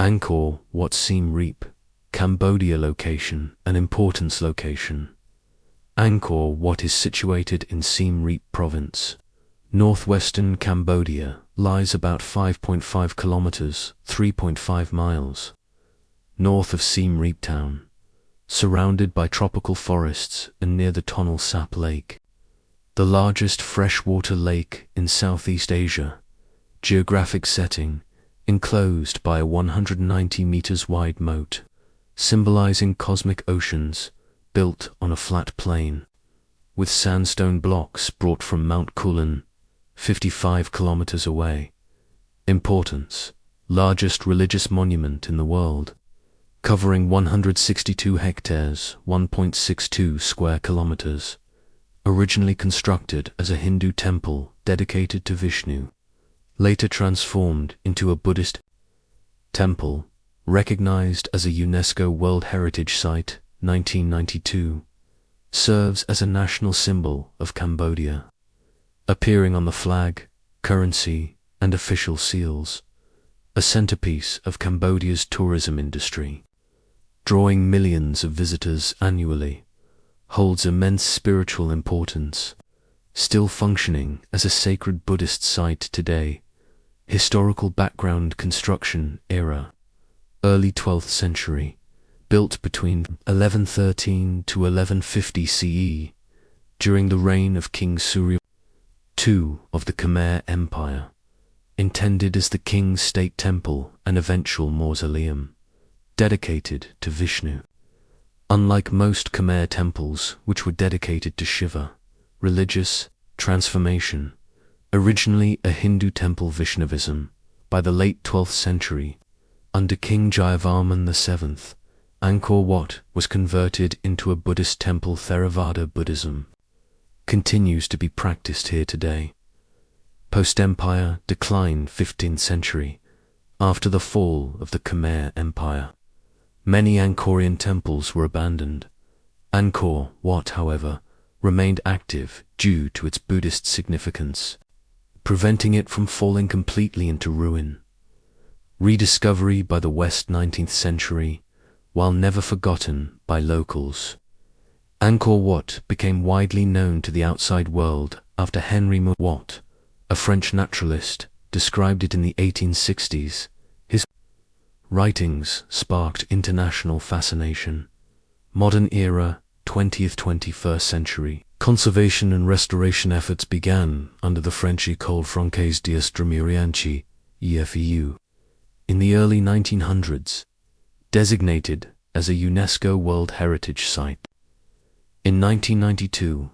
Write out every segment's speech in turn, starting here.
Angkor Wat, Siem Reap, Cambodia. Location and importance. Location. Angkor Wat is situated in Siem Reap province, northwestern Cambodia, lies about 5.5 kilometers, 3.5 miles, north of Siem Reap town, surrounded by tropical forests and near the Tonle Sap Lake, the largest freshwater lake in Southeast Asia. Geographic setting: enclosed by a 190 meters wide moat, symbolizing cosmic oceans, built on a flat plain, with sandstone blocks brought from Mount Kulin, 55 kilometers away. Importance: largest religious monument in the world, covering 162 hectares, 1.62 square kilometers, originally constructed as a Hindu temple dedicated to Vishnu, later transformed into a Buddhist temple, recognized as a UNESCO World Heritage Site, 1992, serves as a national symbol of Cambodia, appearing on the flag, currency, and official seals, a centerpiece of Cambodia's tourism industry, drawing millions of visitors annually, holds immense spiritual importance, still functioning as a sacred Buddhist site today. Historical background: construction era, early 12th century, built between 1113 to 1150 CE, during the reign of King Suryavarman II of the Khmer Empire, intended as the king's state temple and eventual mausoleum, dedicated to Vishnu. Unlike most Khmer temples, which were dedicated to Shiva, religious transformation, originally a Hindu temple. Vaishnavism, by the late 12th century, under King Suryavarman VII, Angkor Wat was converted into a Buddhist temple. Theravada Buddhism continues to be practiced here today. Post-Empire decline: 15th century, after the fall of the Khmer Empire, many Angkorian temples were abandoned. Angkor Wat, however, remained active due to its Buddhist significance, preventing it from falling completely into ruin. Rediscovery by the West: 19th century, while never forgotten by locals. Angkor Wat became widely known to the outside world after Henry Wat, a French naturalist, described it in the 1860s. His writings sparked international fascination. Modern era: 20th-21st century. Conservation and restoration efforts began under the French École Française d'Astronomie (EFEU) in the early 1900s, designated as a UNESCO World Heritage Site. In 1992,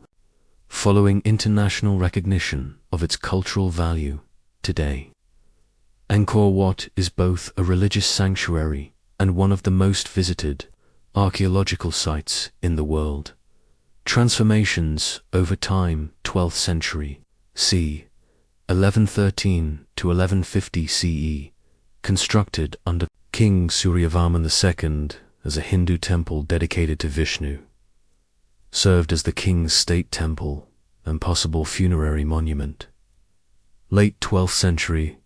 following international recognition of its cultural value, today, Angkor Wat is both a religious sanctuary and one of the most visited archaeological sites in the world. Transformations over time: 12th century, c. 1113 to 1150 CE, constructed under King Suryavarman II as a Hindu temple dedicated to Vishnu, served as the king's state temple and possible funerary monument. Late 12th century,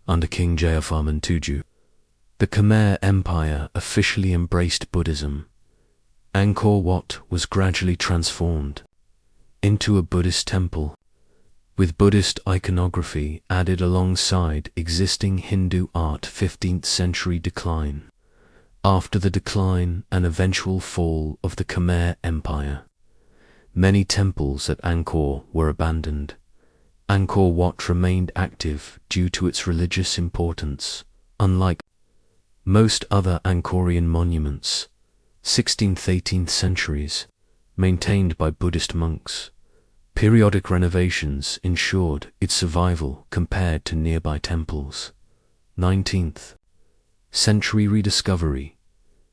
under King Suryavarman II, the Khmer Empire officially embraced Buddhism. Angkor Wat was gradually transformed into a Buddhist temple, with Buddhist iconography added alongside existing Hindu art. 15th century decline. After the decline and eventual fall of the Khmer Empire, many temples at Angkor were abandoned. Angkor Wat remained active due to its religious importance, unlike most other Angkorian monuments, 16th-18th centuries, maintained by Buddhist monks. Periodic renovations ensured its survival compared to nearby temples. 19th century rediscovery,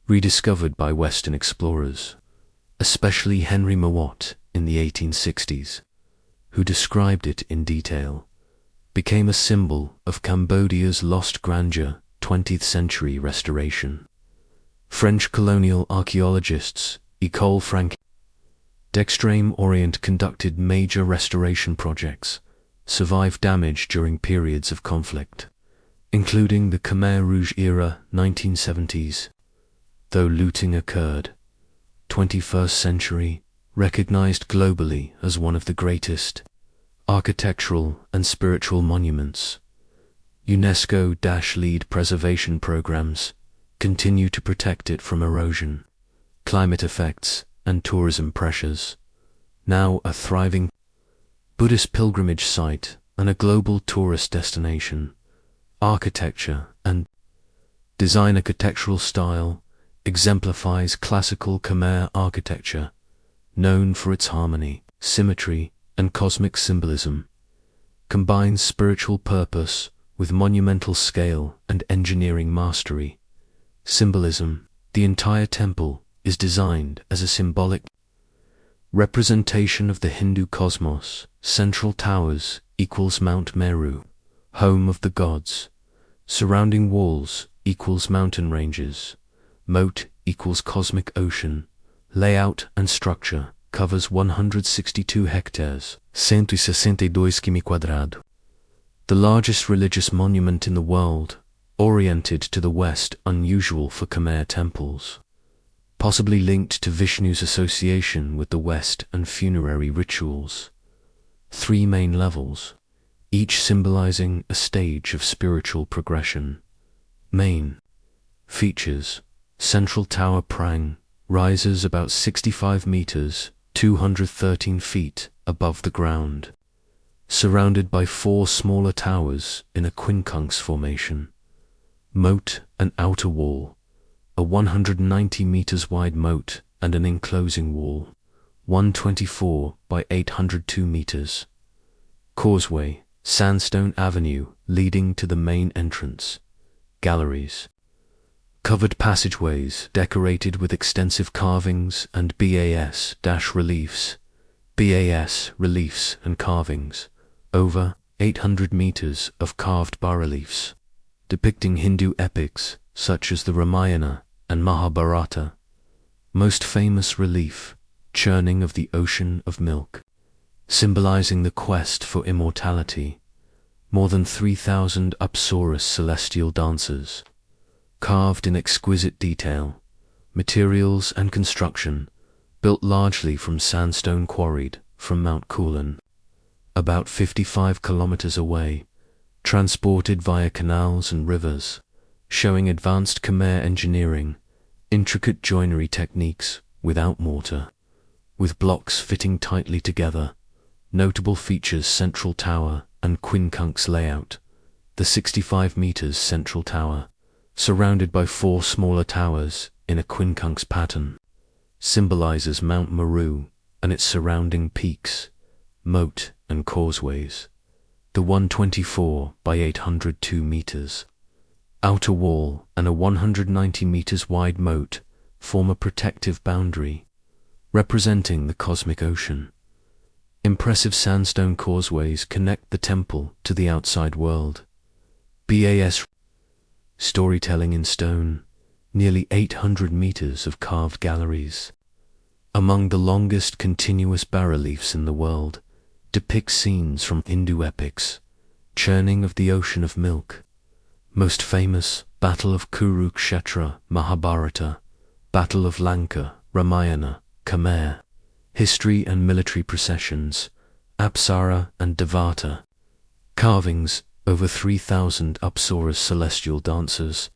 rediscovered by Western explorers, especially Henry Wat in the 1860s, who described it in detail, became a symbol of Cambodia's lost grandeur. 20th century restoration. French colonial archaeologists École Française d'Extrême-Orient conducted major restoration projects, survived damage during periods of conflict, including the Khmer Rouge era 1970s, though looting occurred. 21st century, recognized globally as one of the greatest architectural and spiritual monuments. UNESCO-lead preservation programs continue to protect it from erosion, climate effects, and tourism pressures. Now a thriving Buddhist pilgrimage site and a global tourist destination, architecture and design architectural style exemplifies classical Khmer architecture, known for its harmony, symmetry, and cosmic symbolism, combines spiritual purpose with monumental scale and engineering mastery. Symbolism: the entire temple is designed as a symbolic representation of the Hindu cosmos. Central towers equals Mount Meru, home of the gods. Surrounding walls equals mountain ranges. Moat equals cosmic ocean. Layout and structure covers 162 hectares, 162 km². The largest religious monument in the world, oriented to the west, unusual for Khmer temples, possibly linked to Vishnu's association with the West and funerary rituals. 3 main levels, each symbolizing a stage of spiritual progression. Main features: Central Tower Prang rises about 65 meters, 213 feet above the ground, surrounded by 4 smaller towers in a quincunx formation. Moat and outer wall: a 190 meters wide moat and an enclosing wall, 124 by 802 meters. Causeway: sandstone avenue leading to the main entrance. Galleries: covered passageways decorated with extensive carvings and bas-reliefs. Bas-reliefs and carvings: over 800 meters of carved bas-reliefs, depicting Hindu epics such as the Ramayana and Mahabharata. Most famous relief: churning of the ocean of milk, symbolizing the quest for immortality. More than 3,000 Apsaras celestial dancers, carved in exquisite detail. Materials and construction: built largely from sandstone quarried from Mount Kulan, about 55 kilometers away, transported via canals and rivers, showing advanced Khmer engineering, intricate joinery techniques without mortar, with blocks fitting tightly together. Notable features: central tower and quincunx layout. The 65 meters central tower, surrounded by 4 smaller towers in a quincunx pattern, symbolizes Mount Meru and its surrounding peaks. Moat and causeways: the 124 by 802 meters. Outer wall and a 190 meters wide moat form a protective boundary, representing the cosmic ocean. Impressive sandstone causeways connect the temple to the outside world. Bas storytelling in stone: nearly 800 meters of carved galleries, among the longest continuous bas-reliefs in the world, depict scenes from Hindu epics. Churning of the ocean of milk: most famous, Battle of Kurukshetra, Mahabharata. Battle of Lanka, Ramayana, Khmer. History and military processions: Apsara and Devata. Carvings: over 3,000 Apsaras celestial dancers,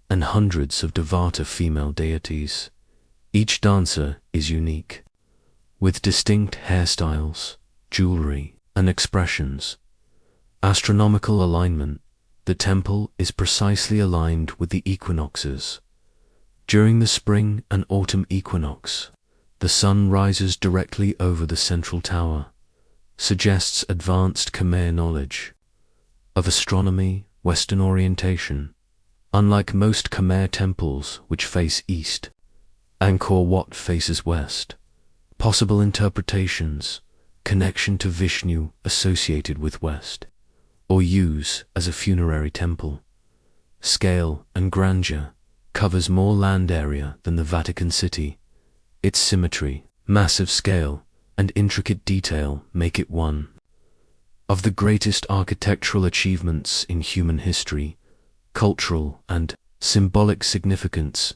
and hundreds of Devata female deities. Each dancer is unique, with distinct hairstyles, jewelry, and expressions. Astronomical alignment: the temple is precisely aligned with the equinoxes. During the spring and autumn equinox, the sun rises directly over the central tower, suggests advanced Khmer knowledge of astronomy, Western orientation. Unlike most Khmer temples which face east, Angkor Wat faces west. Possible interpretations: connection to Vishnu associated with west, or use as a funerary temple. Scale and grandeur: covers more land area than the Vatican City. Its symmetry, massive scale, and intricate detail make it one of the greatest architectural achievements in human history. Cultural and symbolic significance.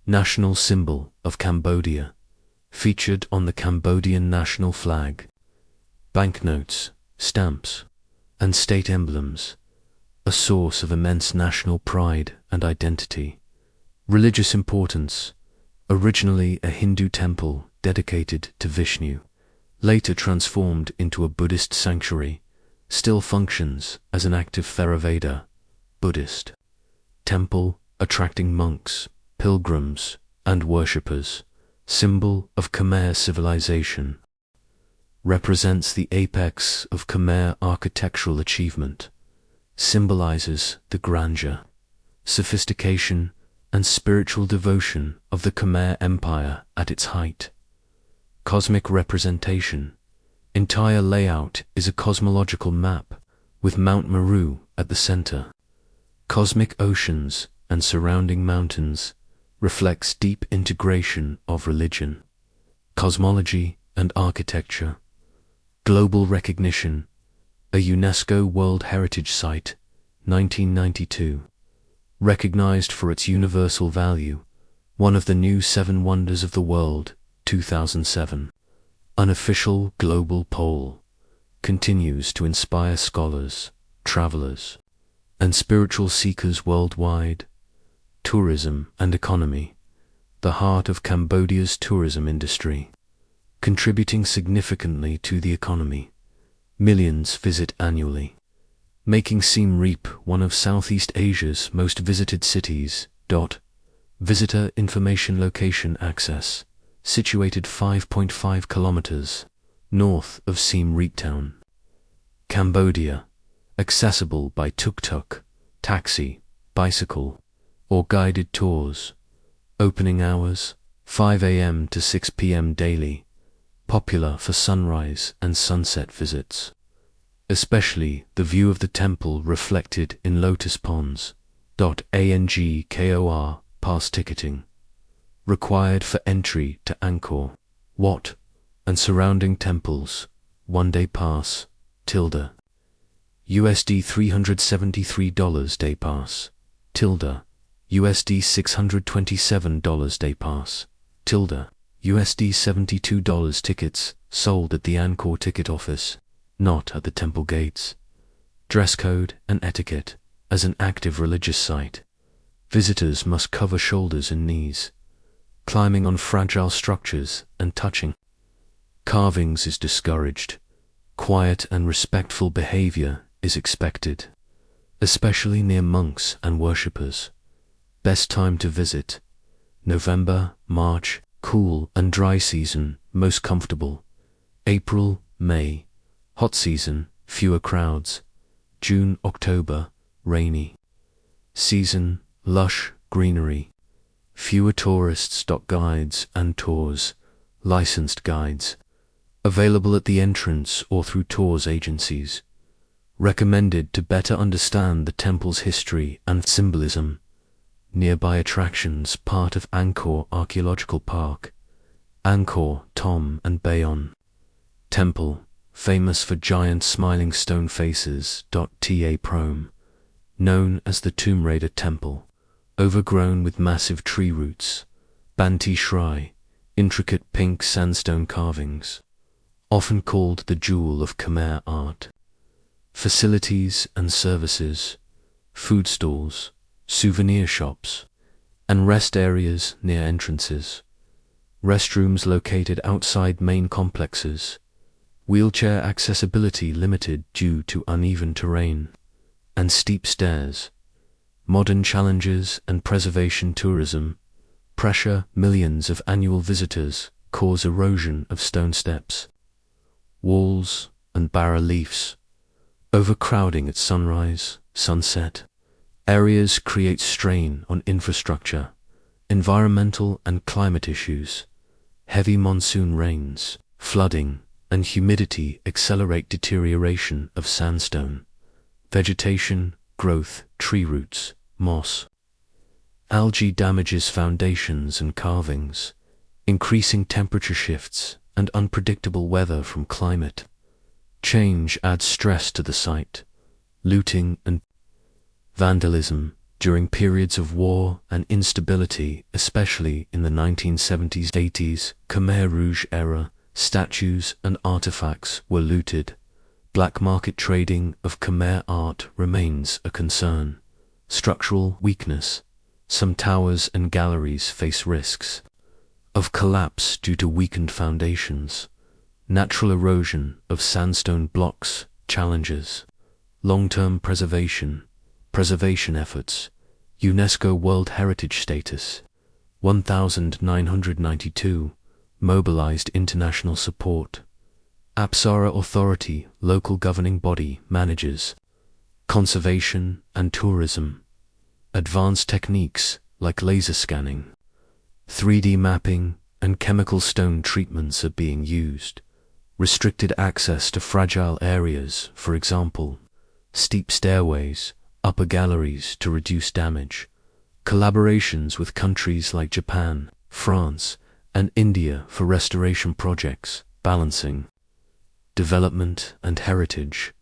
National symbol of Cambodia, featured on the Cambodian national flag. Banknotes, stamps, and state emblems, a source of immense national pride and identity. Religious importance. Originally a Hindu temple dedicated to Vishnu, later transformed into a Buddhist sanctuary, still functions as an active Theravada Buddhist temple, attracting monks, pilgrims, and worshippers. Symbol of Khmer civilization. Represents the apex of Khmer architectural achievement. Symbolizes the grandeur, sophistication, and spiritual devotion of the Khmer Empire at its height. Cosmic representation. Entire layout is a cosmological map, with Mount Meru at the center. Cosmic oceans and surrounding mountains reflects deep integration of religion, cosmology, and architecture. Global recognition. A UNESCO World Heritage Site, 1992. Recognized for its universal value, one of the new 7 Wonders of the World, 2007. Unofficial global poll continues to inspire scholars, travelers, and spiritual seekers worldwide. Tourism and economy. The heart of Cambodia's tourism industry, contributing significantly to the economy. Millions visit annually, making Siem Reap one of Southeast Asia's most visited cities. Visitor information location access, situated 5.5 kilometers north of Siem Reap town. Cambodia, accessible by tuk-tuk, taxi, bicycle, or guided tours. Opening hours, 5 a.m. to 6 p.m. daily. Popular for sunrise and sunset visits, especially the view of the temple reflected in lotus ponds. Angkor pass ticketing. Required for entry to Angkor Wat and surrounding temples. 1-day pass. $USD $373 day pass. $USD $627 day pass. $USD $72 tickets sold at the Angkor ticket office, not at the temple gates. Dress code and etiquette. As an active religious site, visitors must cover shoulders and knees. Climbing on fragile structures and touching carvings is discouraged. Quiet and respectful behavior is expected, especially near monks and worshippers. Best time to visit: November, March, cool and dry season, most comfortable. April, May, hot season, fewer crowds. June, October, rainy season, lush greenery. Fewer tourists. Guides and tours, licensed guides, available at the entrance or through tours agencies. Recommended to better understand the temple's history and symbolism. Nearby attractions. Part of Angkor Archaeological Park. Angkor Thom and Bayon Temple, famous for giant smiling stone faces. Ta Prom, known as the Tomb Raider Temple, overgrown with massive tree roots. Banti Shrai, intricate pink sandstone carvings, often called the jewel of Khmer art. Facilities and services. Food stalls, souvenir shops, and rest areas near entrances. Restrooms located outside main complexes. Wheelchair accessibility limited due to uneven terrain and steep stairs. Modern challenges and preservation tourism. Pressure. Millions of annual visitors cause erosion of stone steps, walls, and bas-reliefs. Overcrowding at sunrise, sunset. Areas create strain on infrastructure. Environmental and climate issues. Heavy monsoon rains, flooding, and humidity accelerate deterioration of sandstone. Vegetation, growth, tree roots, moss. Algae damages foundations and carvings. Increasing temperature shifts and unpredictable weather from climate change adds stress to the site. Looting and vandalism. During periods of war and instability, especially in the 1970s-80s Khmer Rouge era, statues and artifacts were looted. Black market trading of Khmer art remains a concern. Structural weakness. Some towers and galleries face risks of collapse due to weakened foundations. Natural erosion of sandstone blocks challenges. Long-term preservation efforts. UNESCO World Heritage Status 1992. Mobilized international support. Apsara Authority, local governing body, manages conservation and tourism. Advanced techniques like laser scanning, 3D mapping, and chemical stone treatments are being used. Restricted access to fragile areas, for example, steep stairways, upper galleries to reduce damage. Collaborations with countries like Japan, France, and India for restoration projects, balancing development and heritage.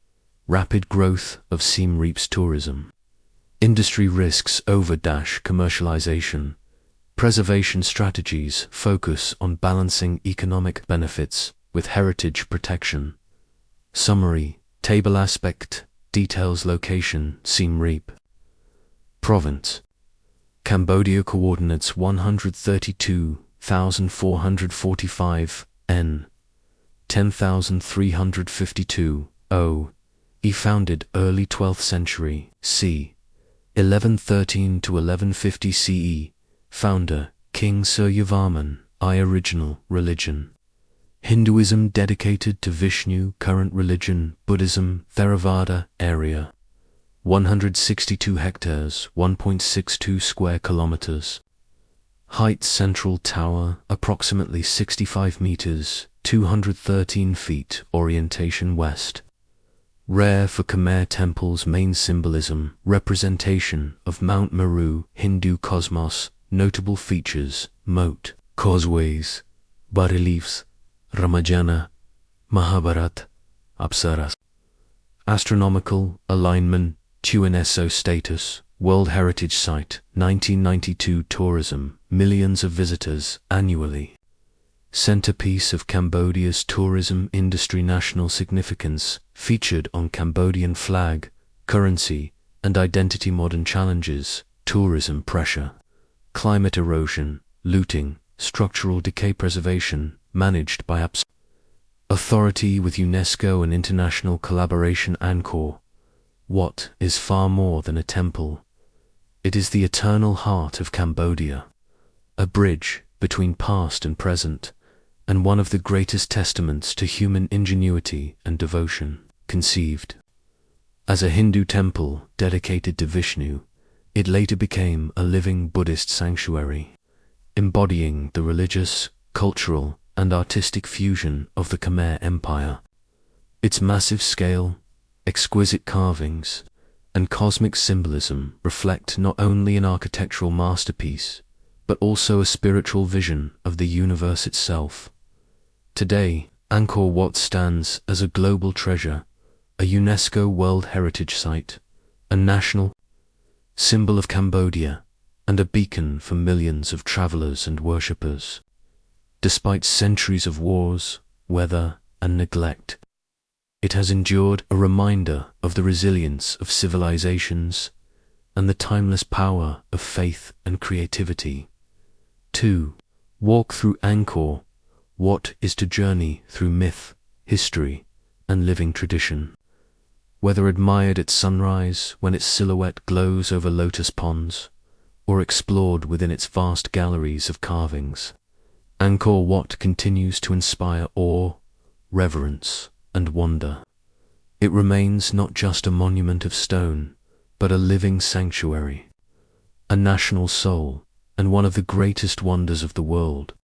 Rapid growth of Siem Reap's tourism. Industry risks over commercialization. Preservation strategies focus on balancing economic benefits with heritage protection. Summary, table aspect, details location, Siem Reap. Province. Cambodia coordinates 132,445 N. 10,352 O. Founded early 12th century, c. 1113 to 1150 CE. Founder, King Suryavarman I. Original religion. Hinduism dedicated to Vishnu. Current religion, Buddhism. Theravada. Area 162 hectares, 1.62 square kilometers. Height. Central tower, approximately 65 meters, 213 feet. Orientation west. Rare for Khmer temples. Main symbolism, representation of Mount Meru, Hindu cosmos. Notable features, moat, causeways, bas-reliefs, Ramayana, Mahabharata, Apsaras. Astronomical alignment, UNESCO status, World Heritage Site, 1992. Tourism, millions of visitors annually. Centerpiece of Cambodia's tourism industry. National significance, featured on Cambodian flag, currency, and identity. Modern challenges, tourism pressure. Climate erosion, looting, structural decay. Preservation, managed by Authority with UNESCO and international collaboration. Angkor Wat is far more than a temple. It is the eternal heart of Cambodia, a bridge between past and present, and one of the greatest testaments to human ingenuity and devotion. Conceived as a Hindu temple dedicated to Vishnu, it later became a living Buddhist sanctuary, embodying the religious, cultural, and artistic fusion of the Khmer Empire. Its massive scale, exquisite carvings, and cosmic symbolism reflect not only an architectural masterpiece, but also a spiritual vision of the universe itself. Today, Angkor Wat stands as a global treasure, a UNESCO World Heritage Site, a national symbol of Cambodia, and a beacon for millions of travelers and worshippers. Despite centuries of wars, weather, and neglect, it has endured, a reminder of the resilience of civilizations and the timeless power of faith and creativity. 2. Walk through Angkor Wat is to journey through myth, history, and living tradition. Whether admired at sunrise when its silhouette glows over lotus ponds, or explored within its vast galleries of carvings, Angkor Wat continues to inspire awe, reverence, and wonder. It remains not just a monument of stone, but a living sanctuary, a national soul, and one of the greatest wonders of the world.